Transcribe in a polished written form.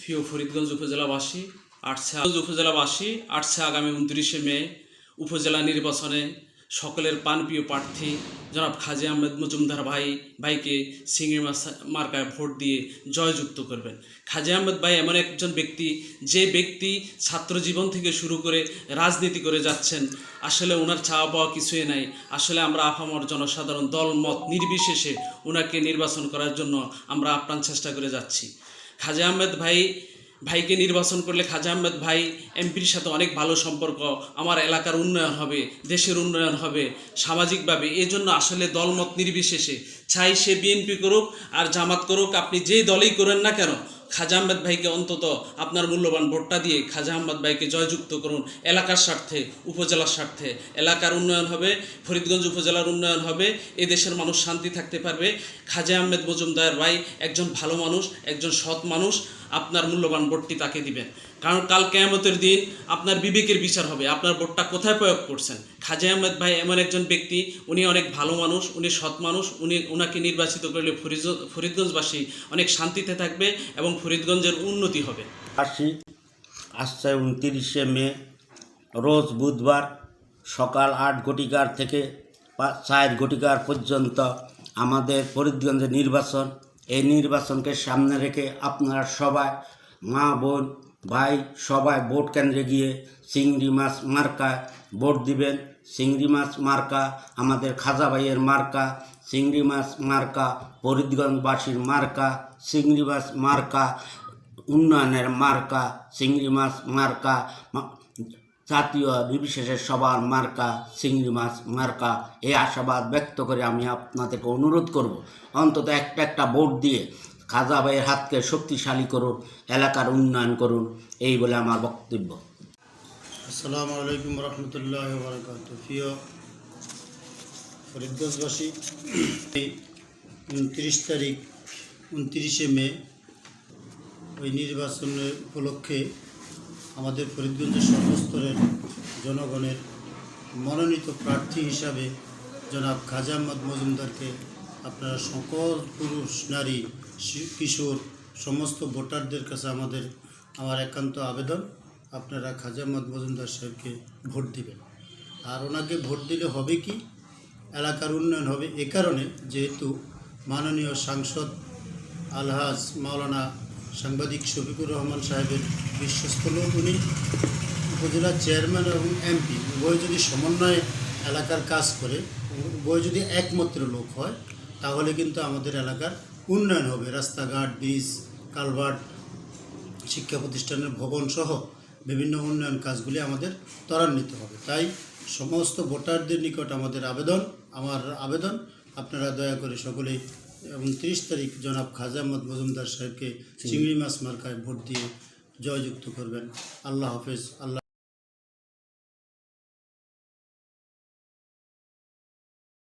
প্রিয় ফরিদগঞ্জ উপজেলাবাসী আসছে আগামী 29শে মে উপজেলা নির্বাচনে সকলের প্রাণপ্রিয় প্রার্থী জনাব কাজী আহমেদ মজুমদার ভাইকে চিংড়ি মাছ মার্কায় ভোট দিয়ে জয়যুক্ত করবেন। কাজী আহমেদ ভাই এমন একজন ব্যক্তি, যে ব্যক্তি ছাত্র জীবন থেকে শুরু করে রাজনীতি করে যাচ্ছেন। আসলে ওনার চাওয়া পাওয়া কিছুই নাই। আসলে আমরা আপামর জনসাধারণ দল মত নির্বিশেষে ওনাকে নির্বাচন করার জন্য আমরা আপ্রাণ চেষ্টা করে যাচ্ছি। কাজী আহমেদ ভাইকে নির্বাচন করলে কাজী আহমেদ ভাই এমপির সাথে অনেক ভালো সম্পর্ক, আমার এলাকার উন্নয়ন হবে, দেশের উন্নয়ন হবে সামাজিকভাবে। এই জন্য আসলে দলমত নির্বিশেষে চাই সে বিএনপি করুক আর জামাত করুক, আপনি যেই দলেই করেন না কেন, কাজী আহমেদ ভাইকে অন্তত আপনার মূল্যবান ভোটটা দিয়ে কাজী আহমেদ ভাইকে জয়যুক্ত করুন। এলাকার স্বার্থে, উপজেলার স্বার্থে, এলাকার উন্নয়ন হবে, ফরিদগঞ্জ উপজেলার উন্নয়ন হবে, এ দেশের মানুষ শান্তি থাকতে পারবে। কাজী আহমেদ মজুমদার ভাই একজন ভালো মানুষ, একজন সৎ মানুষ। আপনার মূল্যবান ভোটটি তাকে দিবেন, কারণ কাল কিয়ামতের দিন আপনার বিবেকের বিচার হবে আপনার ভোটটা কোথায় প্রয়োগ করছেন। কাজী আহমেদ ভাই এমন একজন ব্যক্তি, উনি অনেক ভালো মানুষ, উনি সৎ মানুষ। ওনাকে নির্বাচিত করলে ফরিদগঞ্জবাসী অনেক শান্তিতে থাকবে এবং ফরিদগঞ্জের উন্নতি হবে। আসছে 29শে মে রোজ বুধবার সকাল 8 ঘটিকার থেকে 4 ঘটিকার পর্যন্ত আমাদের ফরিদগঞ্জের নির্বাচন। এই নির্বাচনকে সামনে রেখে আপনারা সবাই, মা বোন ভাই সবাই ভোট কেন্দ্রে গিয়ে চিংড়ি মাছ মার্কায় ভোট দিবেন। চিংড়ি মাছ মার্কা আমাদের খাজা ভাইয়ের মার্কা, চিংড়ি মাছ মার্কা ফরিদগঞ্জবাসীর মার্কা, চিংড়ি মাছ মার্কা উন্নয়নের মার্কা, চিংড়ি মাছ মার্কা জাতীয় নির্বিশেষে সবার মার্কা, চিংড়ি মাছ মার্কা। এই আশাবাদ ব্যক্ত করে আমি আপনাদেরকে অনুরোধ করব, অন্তত একটা ভোট দিয়ে খাজা ভাইয়ের হাতকে শক্তিশালী করুন, এলাকার উন্নয়ন করুন, এই বলে আমার বক্তব্য। আসসালামু আলাইকুম রহমতুল্লাহ বারাকাতুহু। প্রিয় ফরিদগঞ্জবাসী, 29শে মে ওই নির্বাচনের উপলক্ষে আমাদের ফরিদগঞ্জের সর্বস্তরের জনগণের মনোনীত প্রার্থী হিসাবে জনাব কাজী আহমেদ মজুমদারকে আপনারা সকল পুরুষ নারী কিশোর সমস্ত ভোটারদের কাছে আমার একান্ত আবেদন, আপনারা কাজী আহমেদ মজুমদার সাহেবকে ভোট দিবেন। আর ওনাকে ভোট দিলে হবে কি, এলাকার উন্নয়ন হবে। এ কারণে যেহেতু মাননীয় সাংসদ আলহাজ মাওলানা সাংবাদিক শফিকুর রহমান সাহেবের বিশ্বস্ত লোক উনি, উপজেলার চেয়ারম্যান এবং এমপি উভয় যদি সমন্বয়ে এলাকার কাজ করে, উভয় যদি একমাত্র লোক হয়, তাহলে কিন্তু আমাদের এলাকার উন্নয়ন হবে। রাস্তাঘাট, ব্রিজ, কালভার্ট, শিক্ষা প্রতিষ্ঠানের ভবন সহ বিভিন্ন উন্নয়ন কাজগুলি আমাদের ত্বরান্বিত হবে। তাই সমস্ত ভোটারদের নিকট আমার আবেদন আপনারা দয়া করে সকলেই 29 তারিখ জনাব কাজী আহমেদ মজুমদার সাহেবকে চিংড়ি মাছ মার্কায় ভোট দিয়ে জয়যুক্ত করবেন। আল্লাহ হাফেজ।